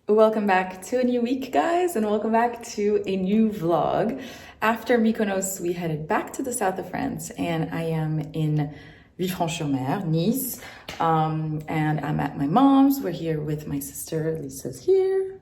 Welcome back to a new week, guys, and welcome back to a new vlog. After Mykonos, we headed back to the south of France, and I am in Villefranche-sur-Mer, Nice, and I'm at my mom's. We're here with my sister. Lisa's here.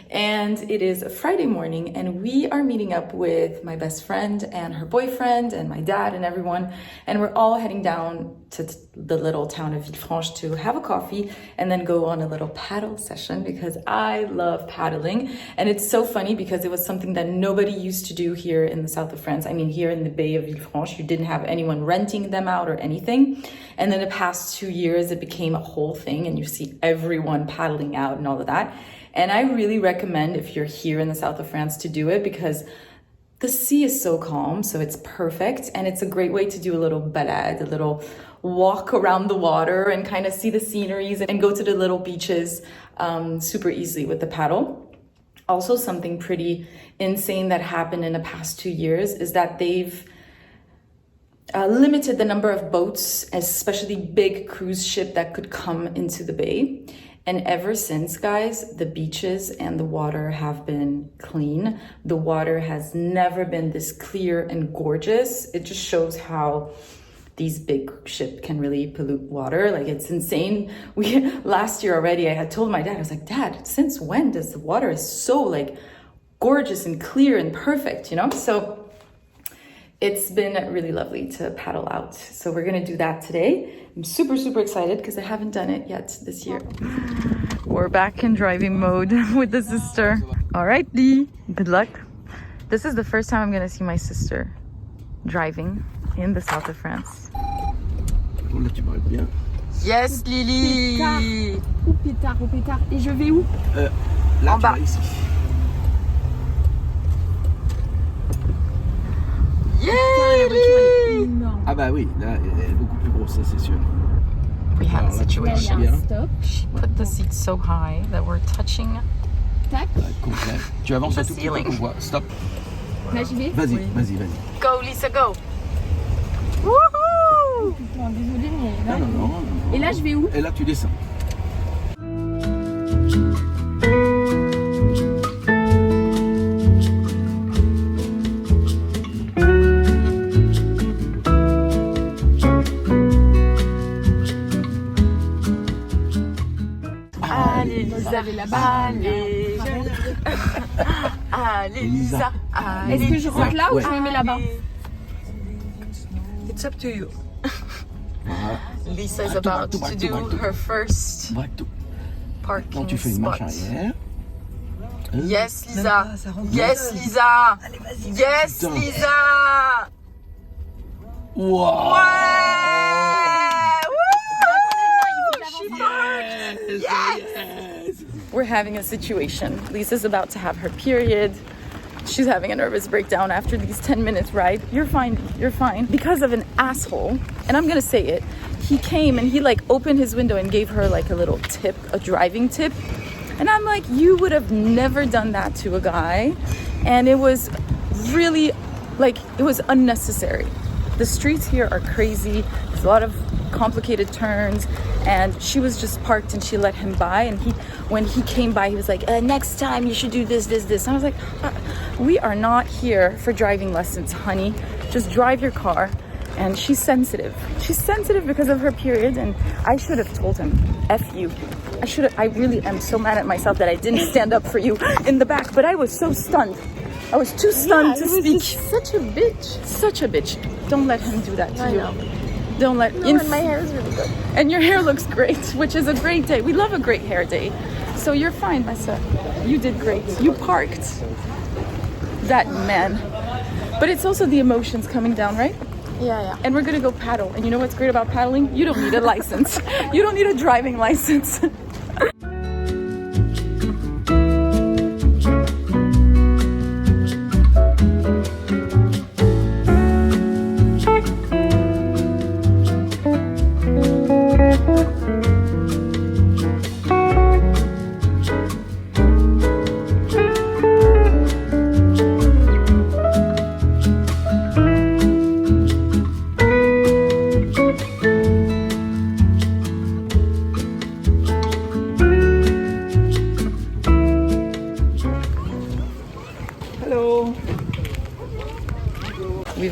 And it is a Friday morning, and we are meeting up with my best friend and her boyfriend and my dad and everyone, and we're all heading down to the little town of Villefranche to have a coffee and then go on a little paddle session because I love paddling. And it's so funny because it was something that nobody used to do here in the south of France. I mean, here in the Bay of Villefranche, you didn't have anyone renting them out or anything. And then the past 2 years, it became a whole thing, and you see everyone paddling out and all of that. And I really recommend, if you're here in the south of France, to do it because the sea is so calm, so it's perfect. And it's a great way to do a little balade, a little walk around the water and kind of see the sceneries and go to the little beaches super easily with the paddle. Also, something pretty insane that happened in the past 2 years is that they've limited the number of boats, especially big cruise ship that could come into the bay. And ever since, guys, the beaches and the water have been clean. The water has never been this clear and gorgeous. It just shows how these big ships can really pollute water. Like, it's insane. Last year already, I had told my dad, I was like, Dad, since when does the water is so like gorgeous and clear and perfect, you know? So it's been really lovely to paddle out. So we're gonna do that today. I'm super, super excited because I haven't done it yet this year. We're back in driving mode with the sister. All right, Lee, good luck. This is the first time I'm gonna see my sister driving in the south of France. Là, tu m'arrêtes bien. Yes, Lily! Au pétard, au pétard. Et je vais où? Là, en bas. Ici. Ah bah oui, là, elle est beaucoup plus grosse, ça c'est sûr. We have a situation. Bien. Stop. She put the seat so high that we're touching. Tac. Complet. Tu avances The un tout petit peu ceiling. qu'on voit. Stop. Là, j'y vais. Vas-y, Oui. vas-y. Go, Lisa, go! Woohoo! Non, désolée, mais là. Non, non, non. Et là, je vais où? Et là, tu descends. Allez, Lisa, allez, allez, Lisa, allez. Est-ce que je rentre là ou je me mets là-bas? It's up to you. Voilà. Lisa is Back to about back to back to to do back to. her first Braque tout. parking Donc tu fais une marche spot. arrière. Yes, Lisa. Yes, Lisa. Yes, Putain. Lisa. Wow. Ouais. Woo! She Yes. Yes. Yes. We're having a situation. Lisa's about to have her period. She's having a nervous breakdown after these 10 minutes ride. You're fine, you're fine. Because of an asshole, and I'm gonna say it, he came and he like opened his window and gave her like a little tip, a driving tip. And I'm like, you would have never done that to a guy. And it was really like, it was unnecessary. The streets here are crazy. There's a lot of complicated turns, and she was just parked and she let him by. And when he came by, he was like, next time you should do this. And I was like, we are not here for driving lessons, honey. Just drive your car. And she's sensitive. She's sensitive because of her period, and I should have told him, F you. I really am so mad at myself that I didn't stand up for you in the back, but I was so stunned. I was too stunned to speak. Such a bitch. Such a bitch. Don't let him do that to I you. know. Don't let No, and my hair is really good. And your hair looks great, which is a great day. We love a great hair day. So you're fine, my son. You did great. You parked. That man. But it's also the emotions coming down, right? Yeah. And we're gonna go paddle. And you know what's great about paddling? You don't need a license. You don't need a driving license.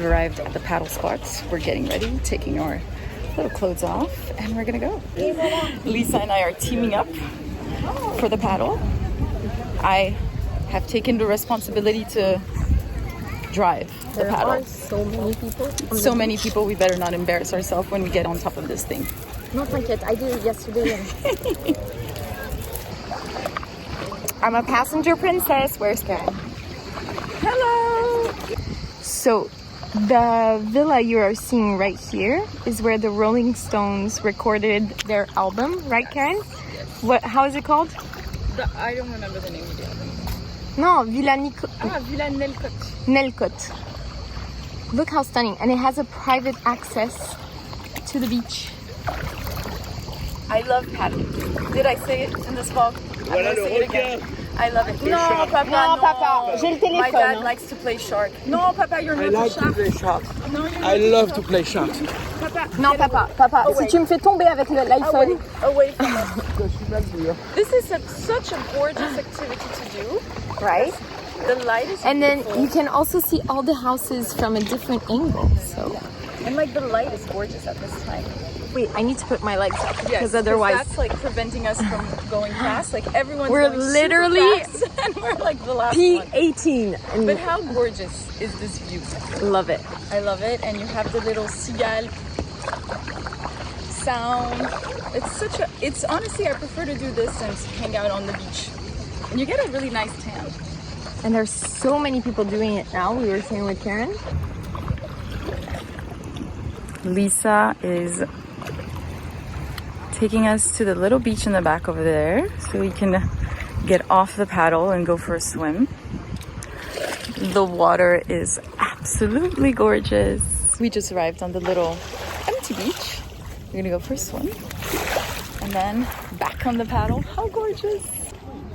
arrived at the paddle spots. We're getting ready, taking our little clothes off, and we're gonna go. Lisa and I are teaming up for the paddle. I have taken the responsibility to drive the paddle. There are so many people. So many people, we better not embarrass ourselves when we get on top of this thing. No, t'inquiète, I did it yesterday. I'm a passenger princess. Where's Karen? Hello! So, the villa you are seeing right here is where the Rolling Stones recorded their album, right, Karen? What? How is it called? I don't remember the name of the album. No, Villa Nelcote. Nelcote. Look how stunning. And it has a private access to the beach. I love paddling. Did I say it in this vlog? I'm gonna say it again. I love it. No, Papa, Non, no. papa, j'ai le téléphone. My dad likes to play shark. No, Papa, you're I not a like to shark. play sharks. No, you're not I a love shark. to play sharks. Papa, Non, papa, si tu me fais tomber avec l'iPhone. Away from us. This is such a gorgeous activity to do. Right? The light is And then beautiful. you can also see all the houses from a different angle. So, And like the light is gorgeous at this time. wait, I need to put my legs up Yes, because otherwise that's like preventing us from going past. Like everyone's We're going literally super fast, and we're like the last one. P18. And But how gorgeous is this view? love it. I love it. And you have the little seagull sound. It's honestly, I prefer to do this than hang out on the beach. And you get a really nice tan. And there's so many people doing it now. We were saying with Karen. Lisa is taking us to the little beach in the back over there so we can get off the paddle and go for a swim. The water is absolutely gorgeous. We just arrived on the little empty beach. We're gonna go for a swim and then back on the paddle. How gorgeous!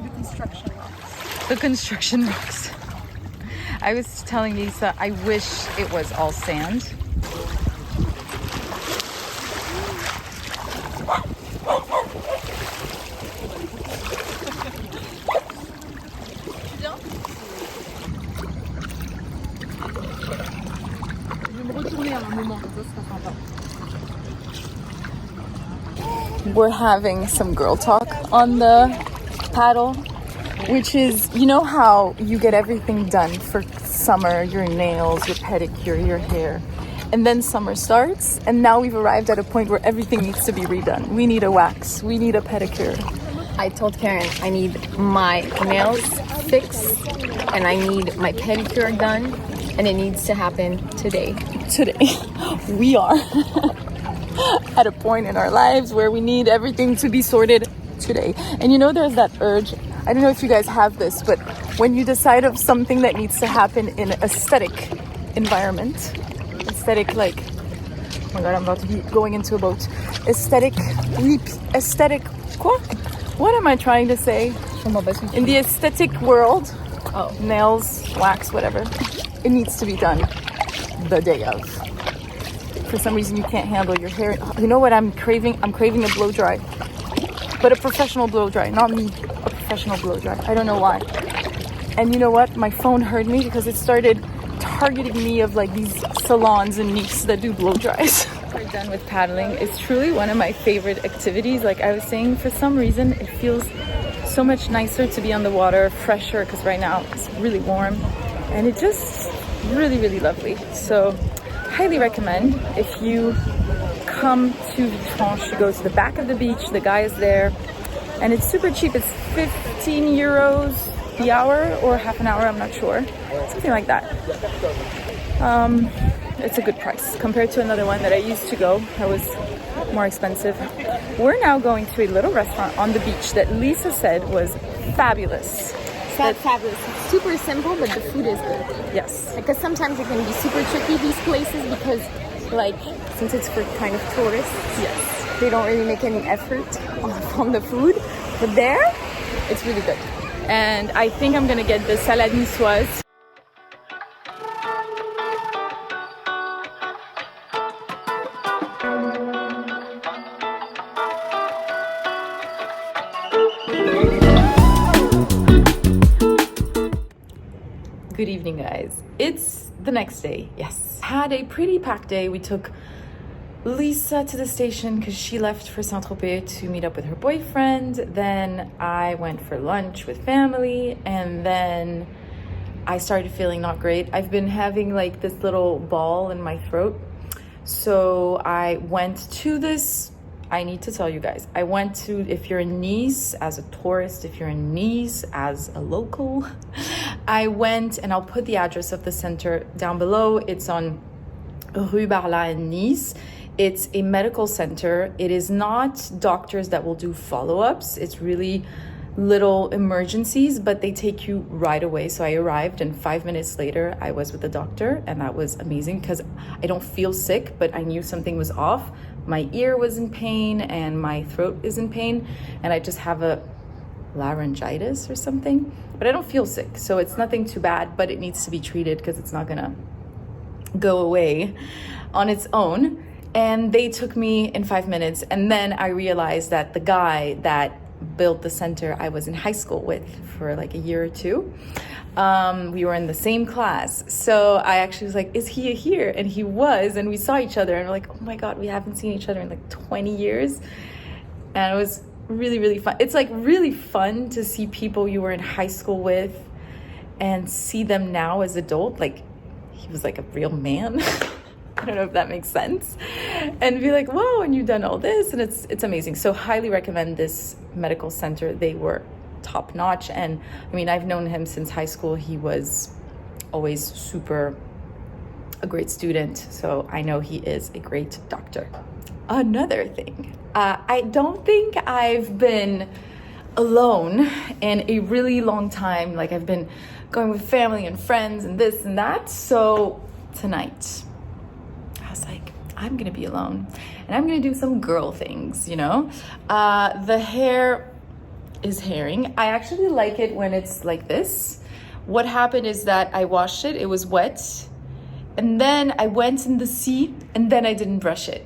The construction rocks. The construction rocks. I was telling Lisa, I wish it was all sand. We're having some girl talk on the paddle, which is, you know how you get everything done for summer, your nails, your pedicure, your hair, and then summer starts, and now we've arrived at a point where everything needs to be redone. We need a wax, we need a pedicure. I told Karen I need my nails fixed and I need my pedicure done, and it needs to happen today. Today, we are at a point in our lives where we need everything to be sorted today. And you know, there's that urge, I don't know if you guys have this, but when you decide of something that needs to happen in an aesthetic environment, aesthetic, like, oh my god, I'm about to be going into a boat. Aesthetic, what am I trying to say? In the aesthetic world, nails, wax, whatever, it needs to be done the day of. For some reason you can't handle your hair. You know what I'm craving? I'm craving a blow dry. But a professional blow dry, not me. A professional blow dry. I don't know why. And you know what? My phone heard me because it started targeting me of like these salons and Nice that do blow dries. We're done with paddling. It's truly one of my favorite activities. Like I was saying, for some reason it feels so much nicer to be on the water, fresher, because right now it's really warm. And it just really lovely. So highly recommend. If you come to Villefranche, you go to the back of the beach, the guy is there, and it's super cheap. It's 15 euros the hour or half an hour, I'm not sure, something like that. It's a good price compared to another one that I used to go that was more expensive. We're now going to a little restaurant on the beach that Lisa said was fabulous. That's fabulous. It's super simple, but the food is good. Yes. Because sometimes it can be super tricky, these places, because like, since it's for kind of tourists, Yes. they don't really make any effort on the food. But there, It's really good. And I think I'm gonna get the salade niçoise. Good evening, guys. It's the next day. Yes. Had a pretty packed day. We took Lisa to the station because she left for Saint Tropez to meet up with her boyfriend. Then I went for lunch with family, and then I started feeling not great. I've been having like this little ball in my throat. So I went to this, I need to tell you guys, I went to, if you're in Nice as a tourist, if you're in Nice as a local, I went, and I'll put the address of the center down below. It's on Rue Barla in Nice. It's a medical center. It is not doctors that will do follow-ups. It's really little emergencies, but they take you right away. So I arrived, and 5 minutes later I was with the doctor, and that was amazing because I don't feel sick, but I knew something was off. My ear was in pain and my throat is in pain, and I just have a laryngitis or something, but I don't feel sick, so it's nothing too bad, but it needs to be treated because it's not gonna go away on its own. And they took me in 5 minutes, and then I realized that the guy that built the center I was in high school with for like a year or two, we were in the same class. So I actually was like, is he here? And he was, and we saw each other, and we're like, oh my God, we haven't seen each other in like 20 years. And it was really, really fun. It's like really fun to see people you were in high school with and see them now as adult. Like, he was like a real man. I don't know if that makes sense. And be like, whoa, and you've done all this, and it's amazing. So highly recommend this medical center. They were top notch. And I mean, I've known him since high school. He was always a great student. So I know he is a great doctor. Another thing, I don't think I've been alone in a really long time. Like, I've been going with family and friends and this and that. So tonight, I was like, I'm gonna be alone and I'm gonna do some girl things, you know? The hair is hairing. I actually like it when it's like this. What happened is that I washed it, it was wet, and then I went in the sea, and then I didn't brush it,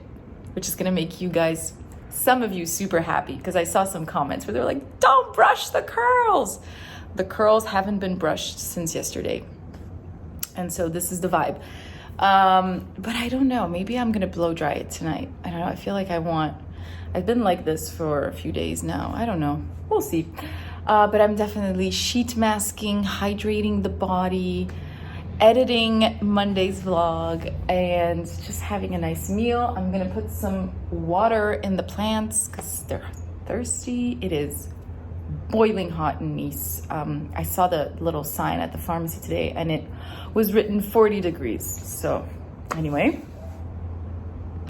which is gonna make you guys, some of you, super happy, because I saw some comments where they're like, don't brush the curls. The curls haven't been brushed since yesterday. And so this is the vibe. But I don't know, maybe I'm gonna blow dry it tonight. I don't know, I feel like I've been like this for a few days now. I don't know, we'll see. But I'm definitely sheet masking, hydrating the body, editing Monday's vlog, and just having a nice meal. I'm gonna put some water in the plants because they're thirsty. It is boiling hot in Nice. I saw the little sign at the pharmacy today, and it was written 40 degrees. So anyway,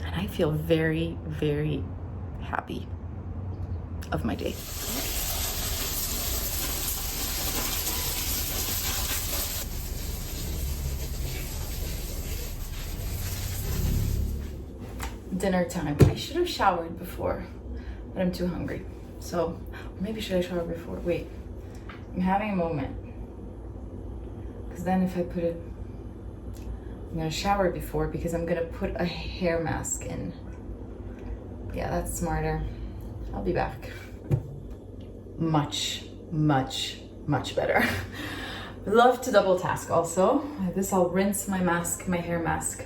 and I feel very, very happy of my day. Dinner time. I should have showered before, but I'm too hungry. So maybe should I shower before? Wait, I'm having a moment. Because then if I put it, I'm gonna shower before because I'm gonna put a hair mask in. Yeah, that's smarter. I'll be back. Much, much, much better. Love to double task also. This, I'll rinse my mask, my hair mask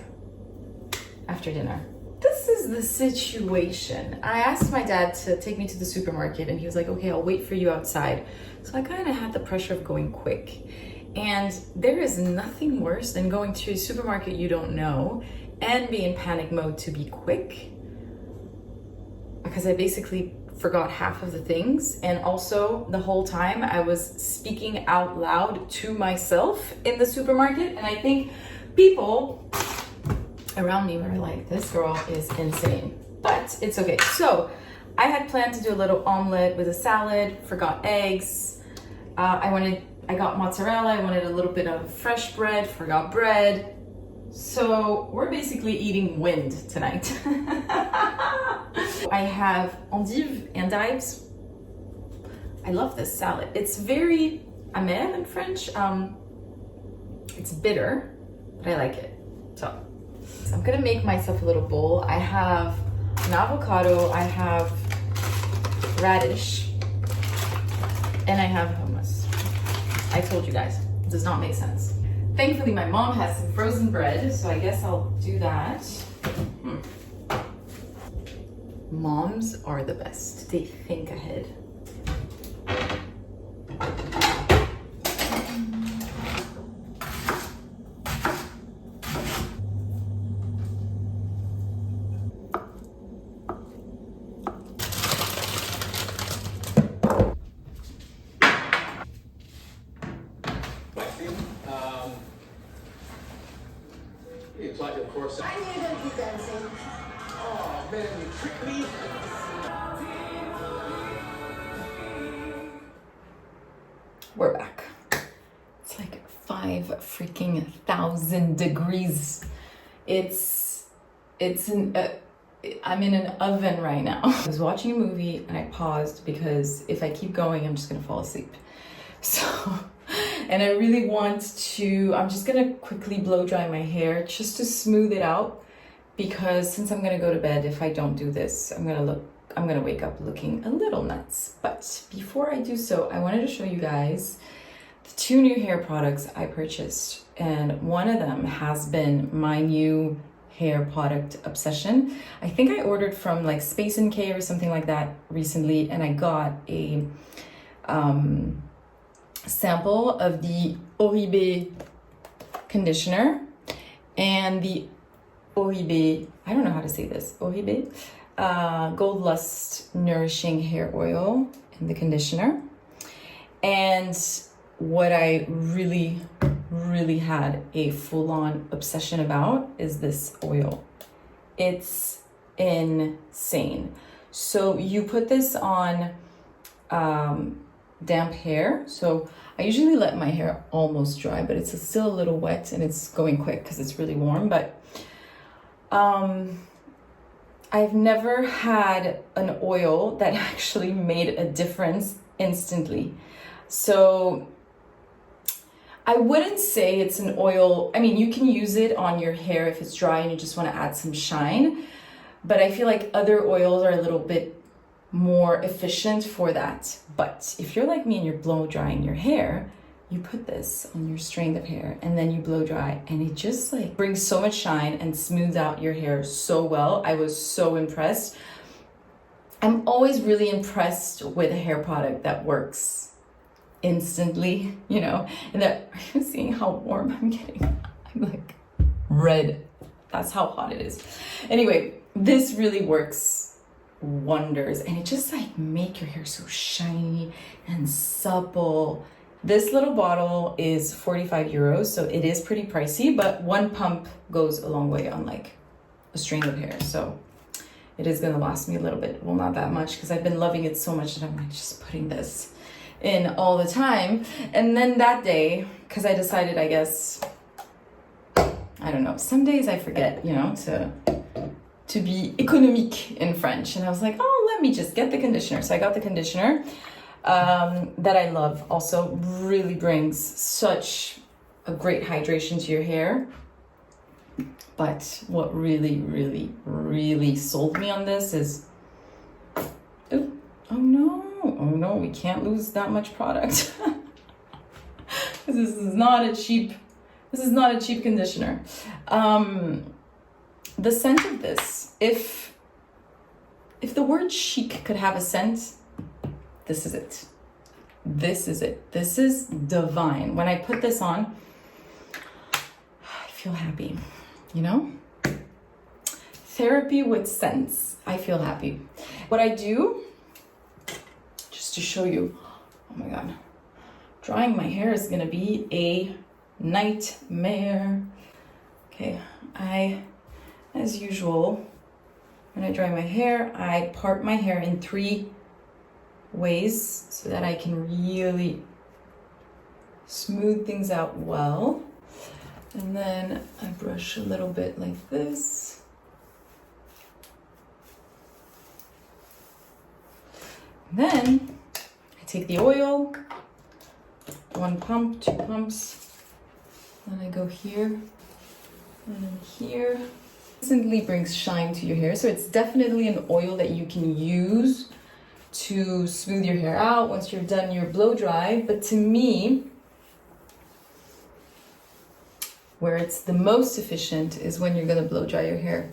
after dinner. This is the situation. I asked my dad to take me to the supermarket, and he was like, okay, I'll wait for you outside. So I kind of had the pressure of going quick. And there is nothing worse than going to a supermarket you don't know and be in panic mode to be quick. Because I basically forgot half of the things. And also the whole time I was speaking out loud to myself in the supermarket. And I think people around me were like, this girl is insane, but it's okay. So I had planned to do a little omelet with a salad, forgot eggs. I got mozzarella, I wanted a little bit of fresh bread, forgot bread. So we're basically eating wind tonight. I have endives. I love this salad. It's very amer in French. It's bitter, but I like it. So I'm gonna make myself a little bowl. I have an avocado, I have radish, and I have hummus. I told you guys, it does not make sense. Thankfully, my mom has some frozen bread, so I guess I'll do that. Moms are the best. They think ahead. It's like, of course. I knew they'd be dancing. Oh man, you tricked me. We're back. It's like 5,000 degrees. I'm in an oven right now. I was watching a movie and I paused because if I keep going, I'm just gonna fall asleep. So, and I really want to, I'm just gonna quickly blow dry my hair just to smooth it out, because since I'm gonna go to bed, if I don't do this, I'm gonna wake up looking a little nuts. But before I do so, I wanted to show you guys the 2 new hair products I purchased. And one of them has been my new hair product obsession. I think I ordered from like Space NK or something like that recently, and I got a sample of the Uva+ conditioner and the Uva+, I don't know how to say this, Uva+, Gold Lust Nourishing Hair Oil and the conditioner. And what I really had a full-on obsession about is this oil. It's insane. So you put this on damp hair. So I usually let my hair almost dry, but it's still a little wet and it's going quick because it's really warm. But I've never had an oil that actually made a difference instantly. So I wouldn't say it's an oil. I mean, you can use it on your hair if it's dry and you just want to add some shine, but I feel like other oils are a little bit more efficient for that. But if you're like me and you're blow drying your hair, you put this on your strand of hair and then you blow dry, and it just like brings so much shine and smooths out your hair so well. I was so impressed. I'm always really impressed with a hair product that works instantly, you know, and that, are you seeing how warm I'm getting? I'm like red. That's how hot it is. Anyway, this really works wonders, and it just like make your hair so shiny and supple. This little bottle is 45 euros, so it is pretty pricey, but 1 pump goes a long way on like a strand of hair. So it is gonna last me a little bit. Well, not that much, because I've been loving it so much that I'm like just putting this in all the time. And then that day, because I decided, I guess, I don't know, some days I forget, you know, to be économique in French. And I was like, oh, let me just get the conditioner. So I got the conditioner that I love. Also really brings such a great hydration to your hair. But what really sold me on this is, oh no, we can't lose that much product. This is not a cheap conditioner. The scent of this, if the word chic could have a scent, this is it. This is it. This is divine. When I put this on, I feel happy, you know? Therapy with scents. I feel happy. What I do, just to show you, oh my God, drying my hair is gonna be a nightmare. Okay, as usual, when I dry my hair, I part my hair in 3 ways so that I can really smooth things out well. And then I brush a little bit like this. Then I take the oil, 1 pump, 2 pumps, then I go here and then here. Instantly brings shine to your hair, so it's definitely an oil that you can use to smooth your hair out once you're done your blow dry. But to me, Where it's the most efficient is when you're gonna blow dry your hair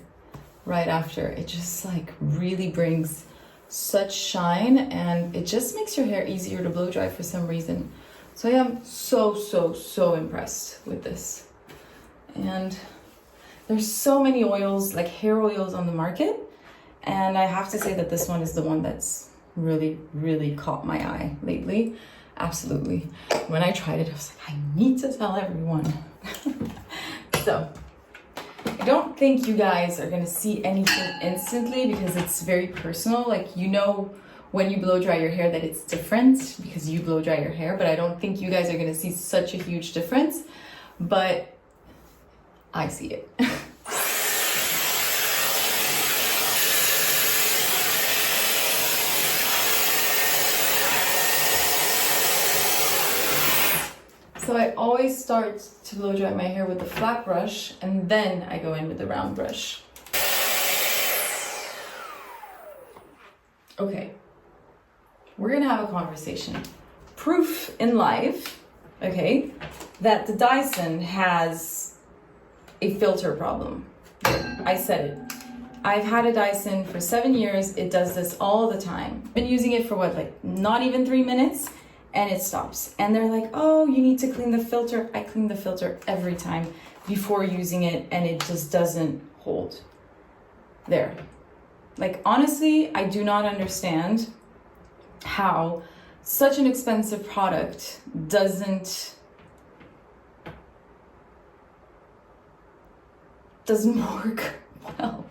right after. It just like really brings such shine, and it just makes your hair easier to blow dry for some reason. So I am so impressed with this. And there's so many oils, like hair oils on the market, and I have to say that this one is the one that's really caught my eye lately. Absolutely. When I tried it, I was like, I need to tell everyone. So I don't think you guys are gonna see anything instantly because it's very personal. Like, you know, when you blow dry your hair that it's different because you blow dry your hair, but I don't think you guys are gonna see such a huge difference, but I see it. So I always start to blow dry my hair with the flat brush, and then I go in with the round brush. Okay, we're gonna have a conversation. Proof in life, okay, that the Dyson has a filter problem. I said it. I've had a Dyson for 7 years. It does this all the time. I've been using it for what, like not even 3 minutes? And it stops. And they're like, oh, you need to clean the filter. I clean the filter every time before using it, and it just doesn't hold there. Like, honestly, I do not understand how such an expensive product doesn't work well.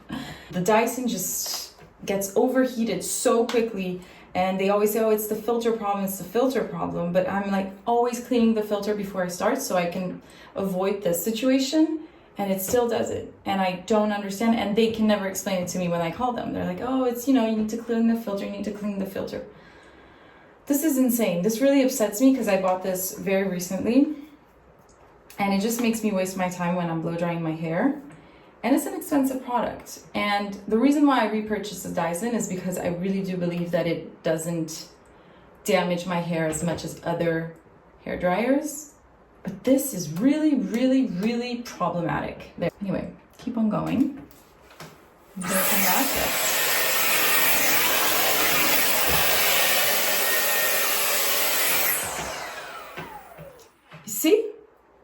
The Dyson just gets overheated so quickly. And they always say, oh, it's the filter problem, it's the filter problem. But I'm like always cleaning the filter before I start so I can avoid this situation. And it still does it. And I don't understand. And they can never explain it to me when I call them. They're like, oh, it's, you know, you need to clean the filter, you need to clean the filter. This is insane. This really upsets me because I bought this very recently. And it just makes me waste my time when I'm blow drying my hair. And it's an expensive product. And the reason why I repurchased the Dyson is because I really do believe that it doesn't damage my hair as much as other hair dryers. But this is really problematic. There. Anyway, keep on going. There come back. You see?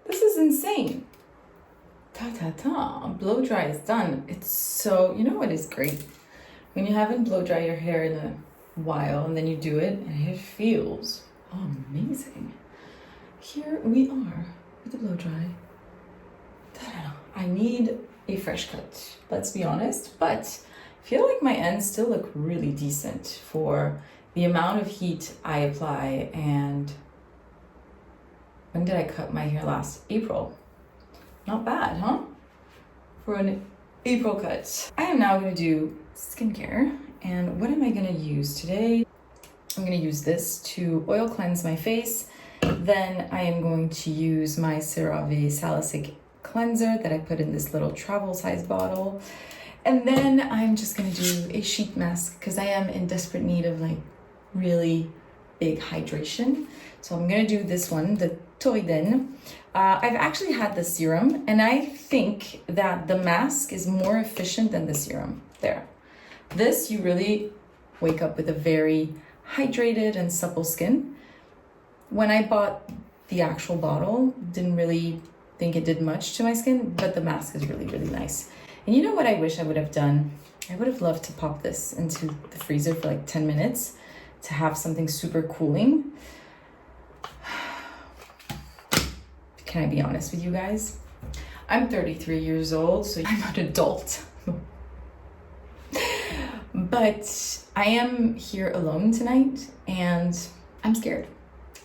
This is insane. Blow dry is done. It's so, you know what is great? When you haven't blow dry your hair in a while and then you do it and it feels amazing. Here we are with the blow dry. I need a fresh cut, let's be honest, but I feel like my ends still look really decent for the amount of heat I apply. And when did I cut my hair last? April. Not bad, huh? For an April cut. I am now going to do skincare. And what am I going to use today? I'm going to use this to oil cleanse my face. Then I am going to use my CeraVe Salicylic Cleanser that I put in this little travel size bottle. And then I'm just going to do a sheet mask because I am in desperate need of like really big hydration. So I'm going to do this one, the Toiden. I've actually had the serum, and I think that the mask is more efficient than the serum. There. This, you really wake up with a very hydrated and supple skin. When I bought the actual bottle, didn't really think it did much to my skin, but the mask is really nice. And you know what I wish I would have done? I would have loved to pop this into the freezer for like 10 minutes to have something super cooling. Can I be honest with you guys? I'm 33 years old, so I'm an adult. But I am here alone tonight, and I'm scared.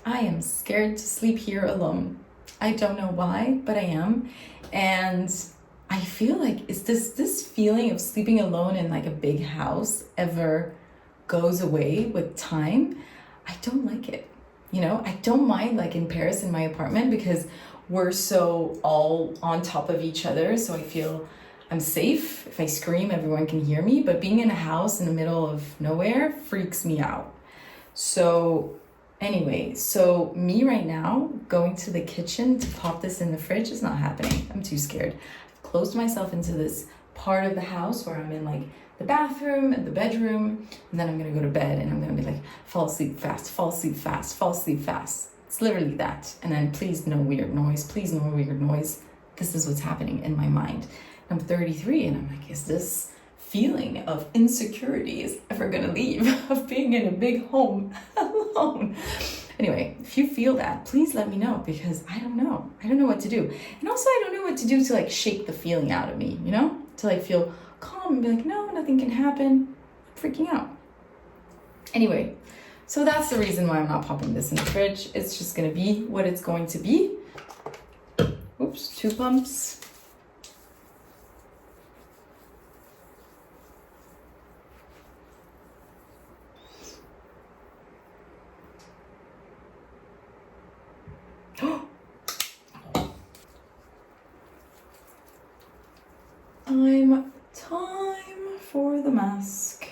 I am scared to sleep here alone. I don't know why, but I am. And I feel like, is this feeling of sleeping alone in like a big house ever goes away with time? I don't like it. You know, I don't mind like in Paris in my apartment because we're so all on top of each other. So I feel I'm safe. If I scream, everyone can hear me. But being in a house in the middle of nowhere freaks me out. So Anyway, so me right now going to the kitchen to pop this in the fridge is not happening. I'm too scared. I've closed myself into this part of the house where I'm in like the bathroom and the bedroom, and then I'm gonna go to bed and I'm gonna be like, fall asleep fast, fall asleep fast, fall asleep fast. It's literally that. And then please no weird noise, please no weird noise. This is what's happening in my mind. I'm 33 and I'm like, is this feeling of insecurity is ever gonna leave, of being in a big home alone? Anyway, if you feel that, please let me know, because I don't know. I don't know what to do. And also I don't know what to do to like shake the feeling out of me, you know? To like feel calm and be like, no, nothing can happen. I'm freaking out. Anyway, so that's the reason why I'm not popping this in the fridge. It's just gonna be what it's going to be. Oops, 2 pumps. Time for the mask.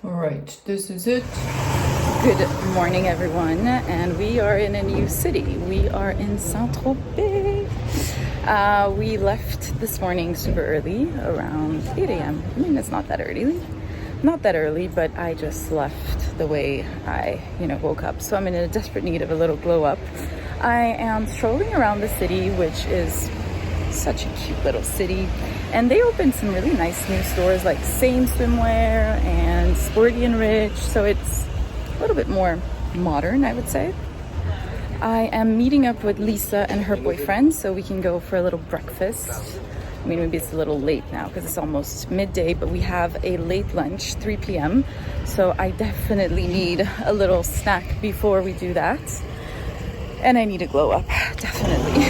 All right, this is it. Good morning, everyone, and we are in a new city. We are in Saint Tropez. We left this morning super early, around 8 a.m. I mean, it's not that early. Not that early, but I just left the way I, woke up. So I'm in a desperate need of a little glow up. I am strolling around the city, which is such a cute little city. And they opened some really nice new stores like Same Swimwear and Sporty and Rich. So it's a little bit more modern, I would say. I am meeting up with Lisa and her boyfriend so we can go for a little breakfast. I mean, maybe it's a little late now because it's almost midday, but we have a late lunch, 3 p.m. So I definitely need a little snack before we do that. And I need a glow up, definitely.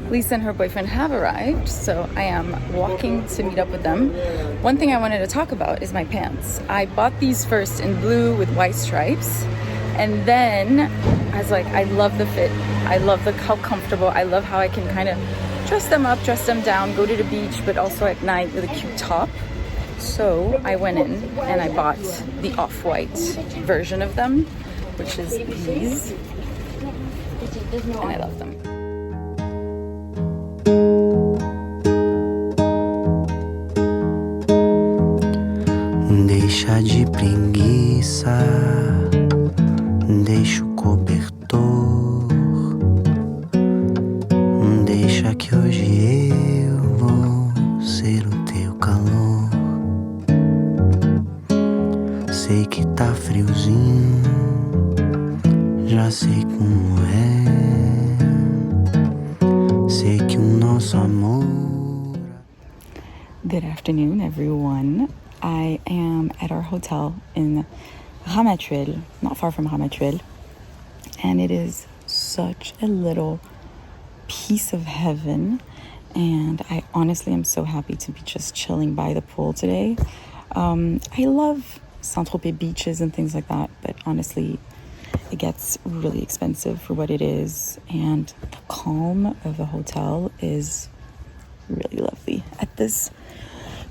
Lisa and her boyfriend have arrived, so I am walking to meet up with them. One thing I wanted to talk about is my pants. I bought these first in blue with white stripes. And then I was like, I love the fit. I love how comfortable. I love how I can kind of dress them up, dress them down, go to the beach, but also at night with a cute top. So I went in and I bought the off-white version of them, which is these. And I love them. Deixa de preguiça, deixa o cobertor, deixa que hoje eu vou ser o teu calor. Sei que tá friozinho, já sei como é, sei que o nosso amor. Good afternoon, everyone. I am at our hotel in Ramatuelle, not far from Ramatuelle, and it is such a little piece of heaven, and I honestly am so happy to be just chilling by the pool today. I love Saint Tropez beaches and things like that, but honestly it gets really expensive for what it is, and the calm of the hotel is really lovely at this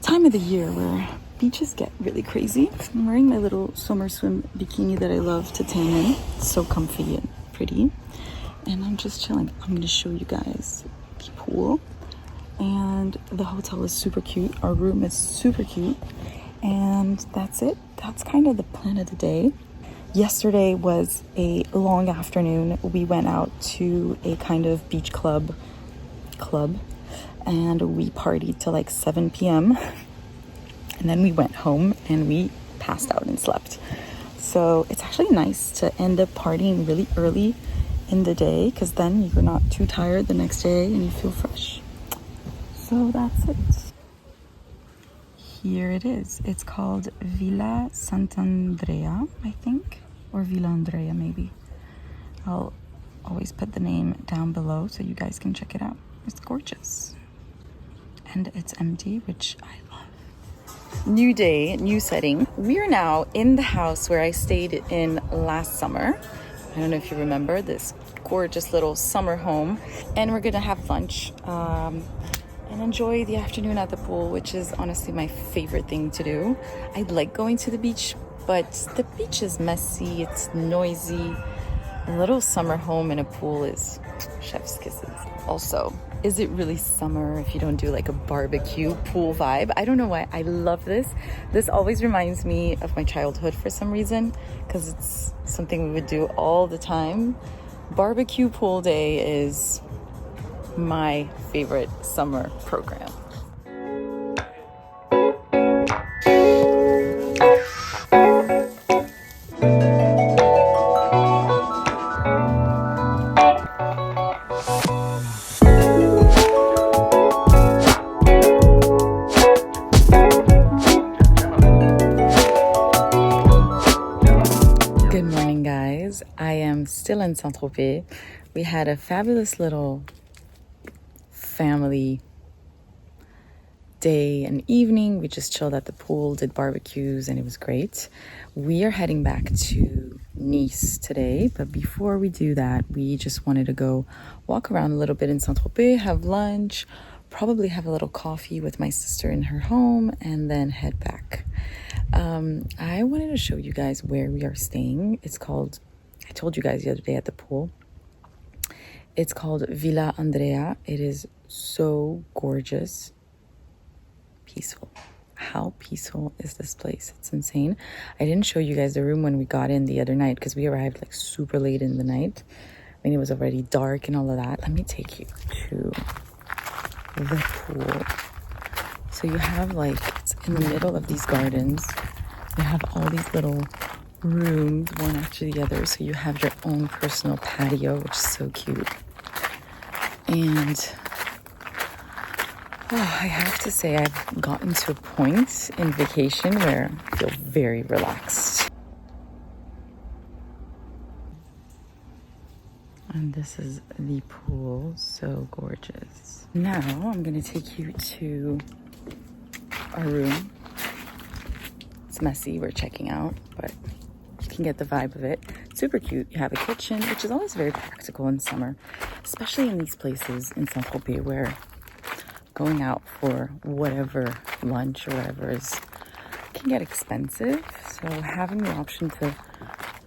time of the year where beaches get really crazy. I'm wearing my little summer swim bikini that I love to tan in. It's so comfy and pretty. And I'm just chilling. I'm going to show you guys the pool. And the hotel is super cute. Our room is super cute. And that's it. That's kind of the plan of the day. Yesterday was a long afternoon. We went out to a kind of beach club. And we partied till like 7 p.m. And then we went home and we passed out and slept. So it's actually nice to end up partying really early in the day, because then you're not too tired the next day and you feel fresh. So that's it. Here it is. It's called Villa Sant'Andrea, I think, or Villa Andrea maybe. I'll always put the name down below so you guys can check it out. It's gorgeous. And it's empty, which I love. New day, new setting. We are now in the house where I stayed in last summer. I don't know if you remember this gorgeous little summer home. And we're gonna have lunch. and enjoy the afternoon at the pool, which is honestly my favorite thing to do. I like going to the beach, but the beach is messy, it's noisy. A little summer home in a pool is chef's kisses. Also, is it really summer if you don't do like a barbecue pool vibe? I don't know why I love this. This always reminds me of my childhood for some reason, because it's something we would do all the time. Barbecue pool day is my favorite summer program. Good morning, guys. I am still in Saint Tropez. We had a fabulous little family day and evening. We just chilled at the pool, did barbecues, and it was great. We are heading back to Nice today, but before we do that, we just wanted to go walk around a little bit in Saint Tropez, have lunch, probably have a little coffee with my sister in her home, and then head back. I wanted to show you guys where we are staying. It's called, I told you guys the other day at the pool, it's called Villa Andrea. It is so gorgeous. Peaceful. How peaceful is this place? It's insane. I didn't show you guys the room when we got in the other night because we arrived like super late in the night. I mean, it was already dark and all of that. Let me take you to the pool. So you have like, it's in the middle of these gardens. You have all these little rooms, one after the other. So you have your own personal patio, which is so cute. And I have to say, I've gotten to a point in vacation where I feel very relaxed. And this is the pool, so gorgeous. Now I'm gonna take you to our room. It's messy, we're checking out, but you can get the vibe of it. Super cute. You have a kitchen, which is always very practical in summer, especially in these places in Saint Tropez where going out for whatever lunch or whatever can get expensive. So having the option to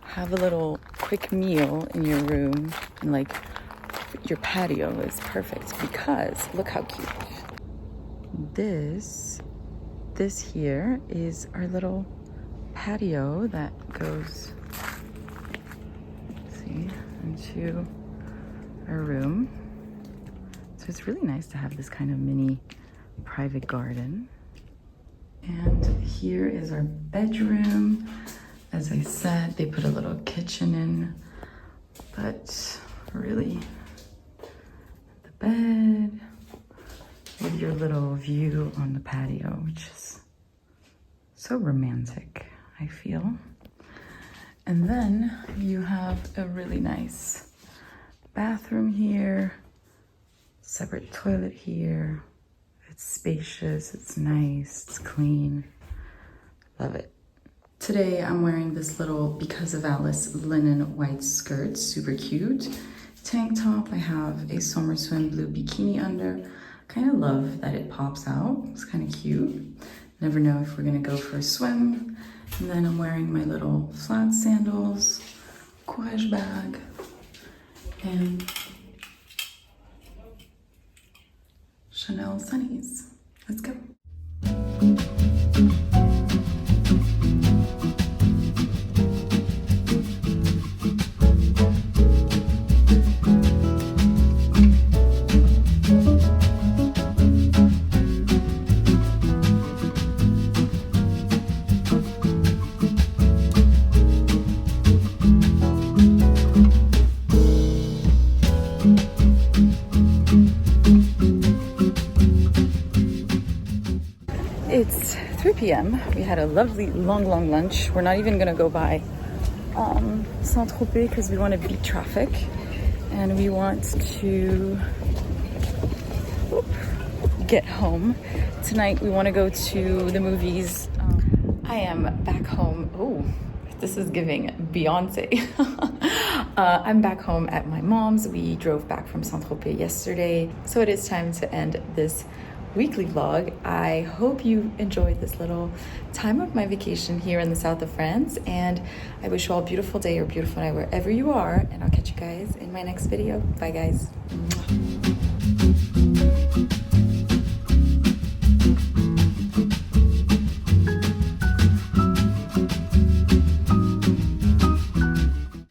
have a little quick meal in your room and like your patio is perfect, because look how cute. This here is our little patio that goes, see, into our room. So it's really nice to have this kind of mini private garden. And here is our bedroom. As I said, they put a little kitchen in, but really the bed with your little view on the patio, which is so romantic, I feel. And then you have a really nice bathroom here, separate toilet here. It's spacious, it's nice, it's clean. Love it. Today I'm wearing this little Because of Alice linen white skirt, super cute. Tank top, I have a SOMMER swim blue bikini under. Kind of love that it pops out, it's kind of cute. Never know if we're gonna go for a swim. And then I'm wearing my little flat sandals, Courrèges bag, and Chanel sunnies. Let's go. It's 3 p.m. We had a lovely long lunch. We're not even gonna go by Saint Tropez because we want to beat traffic and we want to get home. Tonight we want to go to the movies. I am back home. Oh, this is giving Beyonce. I'm back home at my mom's. We drove back from Saint Tropez yesterday, so it is time to end this weekly vlog. I hope you enjoyed this little time of my vacation here in the south of France, and I wish you all a beautiful day or beautiful night wherever you are, and I'll catch you guys in my next video. Bye guys. Mwah.